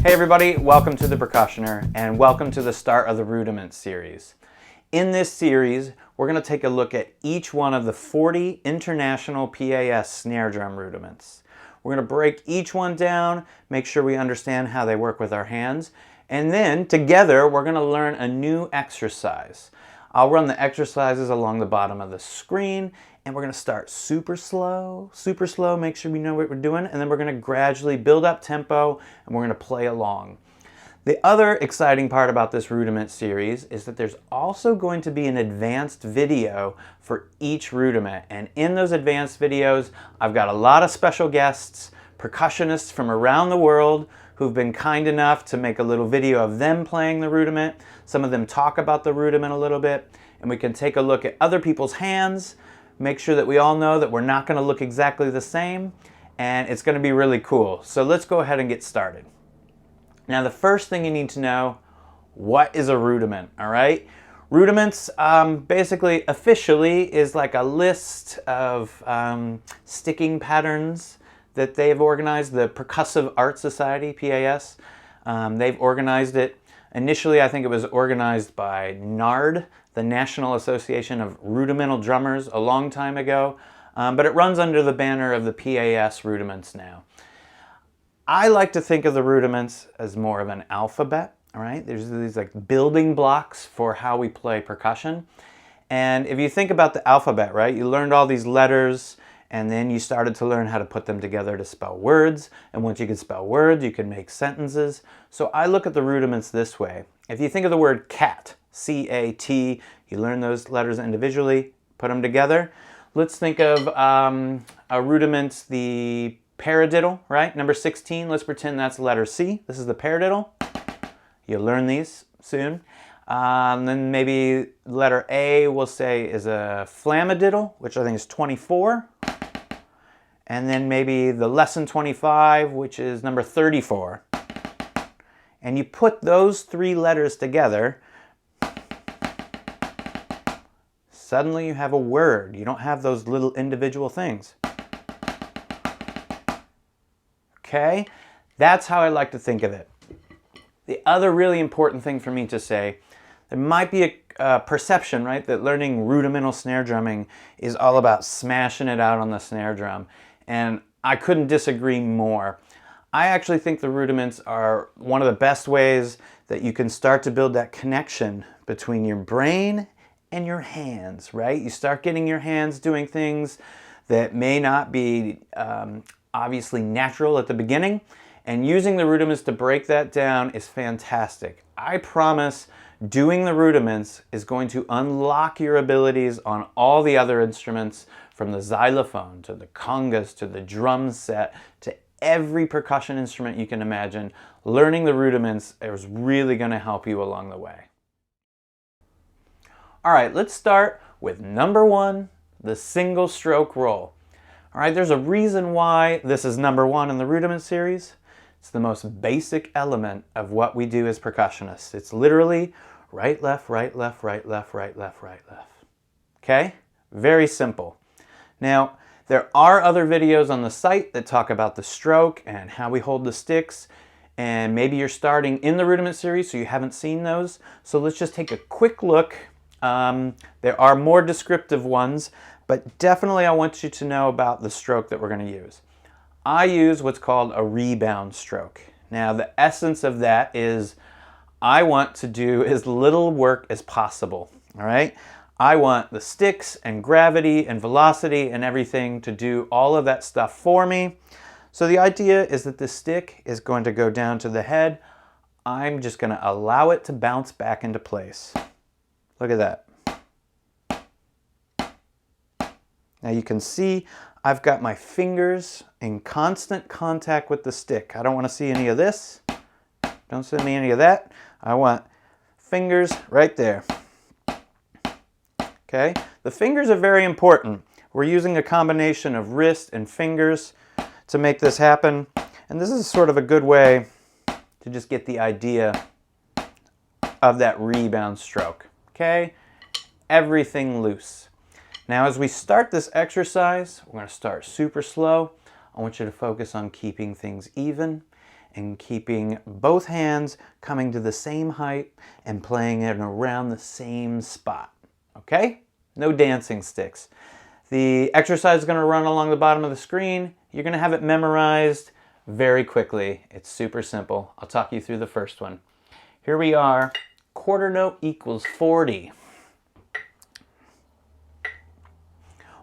Hey everybody, welcome to The Percussioner and welcome to the start of the Rudiment series. In this series, we're going to take a look at each one of the 40 international PAS snare drum rudiments. We're going to break each one down, make sure we understand how they work with our hands, and then together we're going to learn a new exercise. I'll run the exercises along the bottom of the screen, and we're going to start super slow, make sure we know what we're doing, and then we're going to gradually build up tempo and we're going to play along. The other exciting part about this Rudiment series is that there's also going to be an advanced video for each rudiment, and in those advanced videos I've got a lot of special guests, percussionists from around the world who've been kind enough to make a little video of them playing the rudiment. Some of them talk about the rudiment a little bit, and we can take a look at other people's hands, make sure that we all know that we're not going to look exactly the same, and it's going to be really cool. So let's go ahead and get started. Now the first thing you need to know, what is a rudiment, all right? Rudiments basically officially is like a list of sticking patterns that they've organized, the Percussive Art Society, PAS. They've organized it. Initially, I think it was organized by NARD, the National Association of Rudimental Drummers, a long time ago, but it runs under the banner of the PAS rudiments now. I like to think of the rudiments as more of an alphabet, all right? There's these like building blocks for how we play percussion. And if you think about the alphabet, right, you learned all these letters, and then you started to learn how to put them together to spell words. And once you could spell words, you could make sentences. So I look at the rudiments this way. If you think of the word cat, C-A-T, you learn those letters individually, put them together. Let's think of a rudiment, the paradiddle, right? Number 16, let's pretend that's the letter C. This is the paradiddle. You'll learn these soon. Then maybe letter A we'll say is a flammadiddle, which I think is 24. And then maybe the lesson 25, which is number 34. And you put those three letters together, suddenly you have a word. You don't have those little individual things. Okay? That's how I like to think of it. The other really important thing for me to say, there might be a perception, right, that learning rudimental snare drumming is all about smashing it out on the snare drum. And I couldn't disagree more. I actually think the rudiments are one of the best ways that you can start to build that connection between your brain and your hands, right? You start getting your hands doing things that may not be obviously natural at the beginning, and using the rudiments to break that down is fantastic. I promise doing the rudiments is going to unlock your abilities on all the other instruments, from the xylophone to the congas to the drum set to every percussion instrument you can imagine. Learning the rudiments is really going to help you along the way. All right, let's start with number 1, the single stroke roll. All right, there's a reason why this is number 1 in the rudiment series. It's the most basic element of what we do as percussionists. It's literally right, left, right, left, right, left, right, left, right, left. Okay? Very simple. Now, there are other videos on the site that talk about the stroke and how we hold the sticks, and maybe you're starting in the rudiment series so you haven't seen those. So let's just take a quick look. There are more descriptive ones, but definitely I want you to know about the stroke that we're going to use. I use what's called a rebound stroke. Now the essence of that is I want to do as little work as possible, all right? I want the sticks and gravity and velocity and everything to do all of that stuff for me. So the idea is that the stick is going to go down to the head. I'm just going to allow it to bounce back into place. Look at that. Now you can see I've got my fingers in constant contact with the stick. I don't want to see any of this. Don't see any of that. I want fingers right there. Okay? The fingers are very important. We're using a combination of wrist and fingers to make this happen. And this is sort of a good way to just get the idea of that rebound stroke. Okay? Everything loose. Now as we start this exercise, we're going to start super slow. I want you to focus on keeping things even. and keeping both hands coming to the same height and playing it around the same spot. Okay? No dancing sticks. The exercise is going to run along the bottom of the screen. You're going to have it memorized very quickly. It's super simple. I'll talk you through the first one. Here we are. Quarter note equals 40.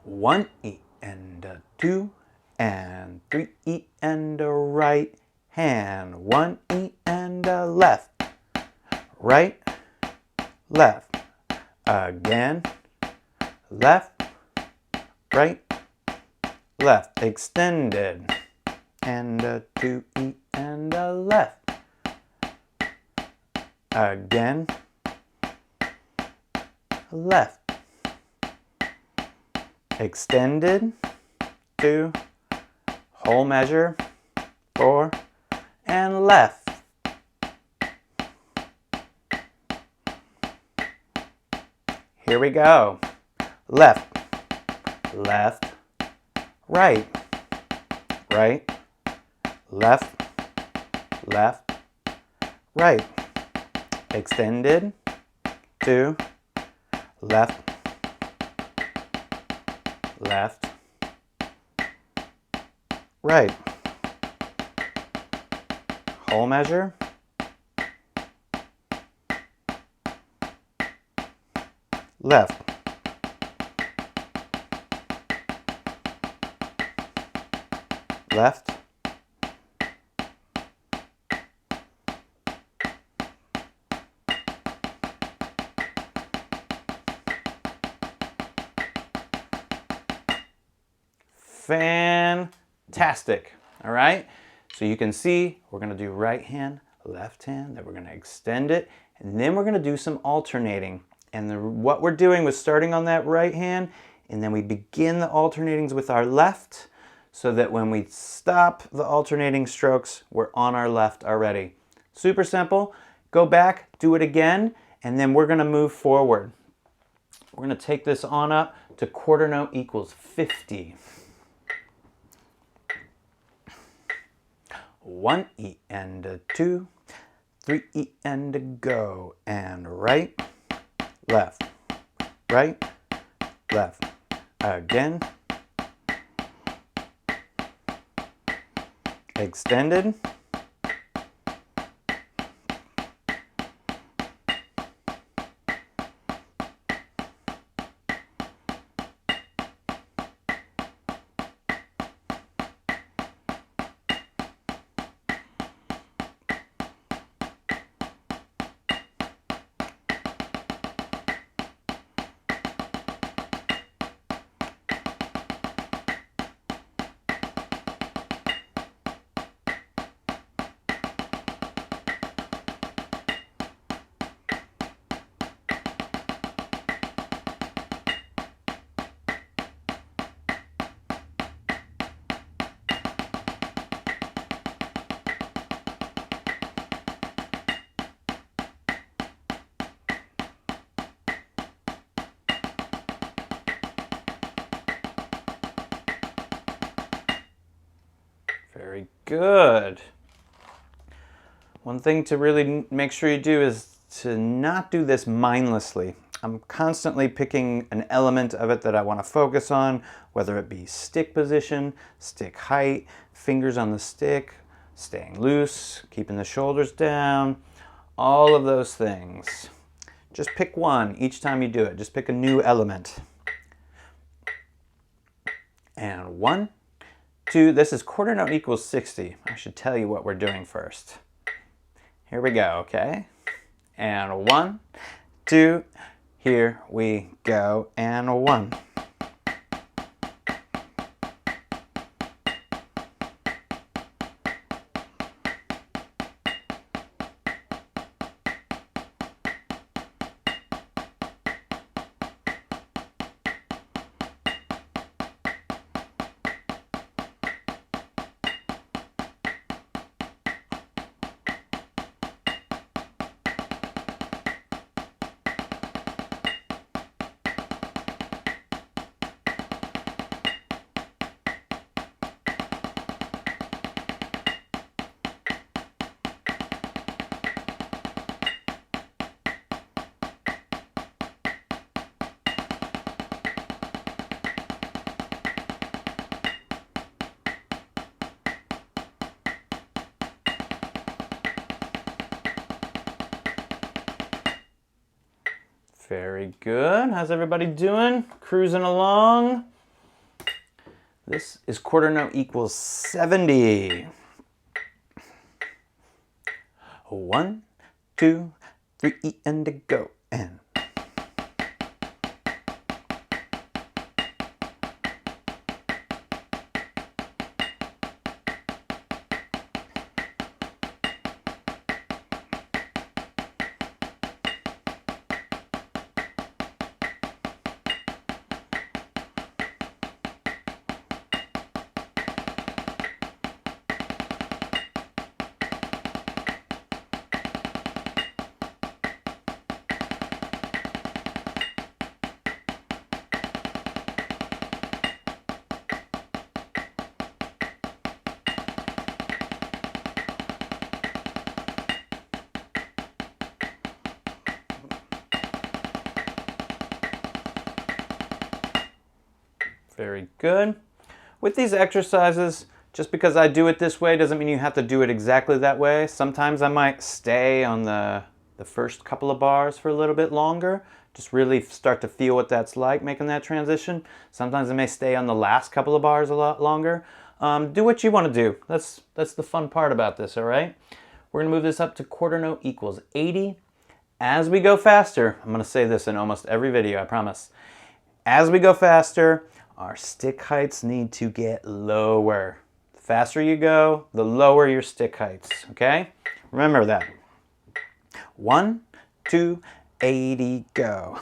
1 E and a 2 and 3 E and a right hand. 1 E and a left. Right, left. Again. Left, right, left. Extended. And a 2 E and a left. Again. Left. Extended. 2. Whole measure. 4. And left. Here we go. Left, left, right, right, left, left, right. Extended. 2. Left, left, right. Whole measure. Left. Left. Fantastic. All right. So you can see we're going to do right hand, left hand, then we're going to extend it, and then we're going to do some alternating. And what we're doing was starting on that right hand, and then we begin the alternatings with our left, so that when we stop the alternating strokes, we're on our left already. Super simple. Go back, do it again, and then we're going to move forward. We're going to take this on up to quarter note equals 50. 1 E and a 2, 3 E and a go, and right, left, right, left. Again. Extended. Very good. One thing to really make sure you do is to not do this mindlessly. I'm constantly picking an element of it that I want to focus on, whether it be stick position, stick height, fingers on the stick, staying loose, keeping the shoulders down, all of those things. Just pick one each time you do it. Just pick a new element. And 1, 2, this is quarter note equals 60. I should tell you what we're doing first. Here we go, okay? And 1, 2, here we go, and 1. Very good. How's everybody doing? Cruising along. This is quarter note equals 70. 1, 2, 3, and a go. And very good. With these exercises, just because I do it this way doesn't mean you have to do it exactly that way. Sometimes I might stay on the first couple of bars for a little bit longer, just really start to feel what that's like making that transition. Sometimes I may stay on the last couple of bars a lot longer. Do what you want to do. That's the fun part about this, all right? We're going to move this up to quarter note equals 80. As we go faster, I'm going to say this in almost every video, I promise. As we go faster, our stick heights need to get lower. The faster you go, the lower your stick heights, okay? Remember that. 1, 2, 80, go.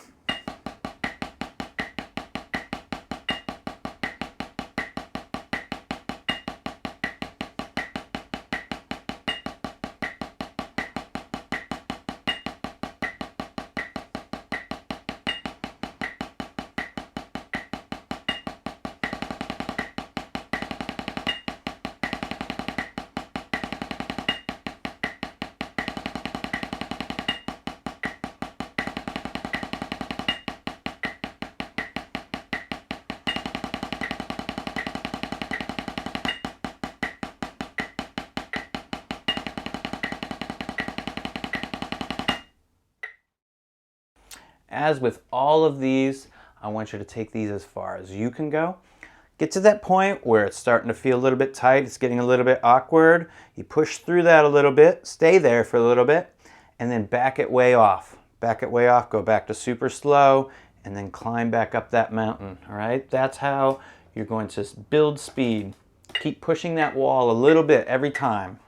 As with all of these, I want you to take these as far as you can go. Get to that point where it's starting to feel a little bit tight, it's getting a little bit awkward. You push through that a little bit, stay there for a little bit, and then back it way off. Back it way off, go back to super slow, and then climb back up that mountain, all right? That's how you're going to build speed. Keep pushing that wall a little bit every time.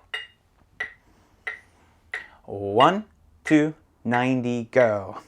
1, 2, 90, go.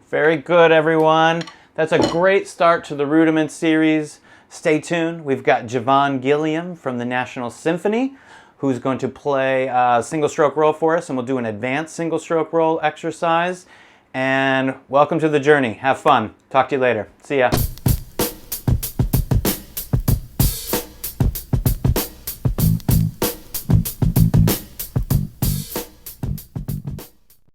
Very good, everyone. That's a great start to the Rudiment series. Stay tuned. We've got Javon Gilliam from the National Symphony, who's going to play a single stroke roll for us, and we'll do an advanced single stroke roll exercise. And welcome to the journey. Have fun. Talk to you later. See ya.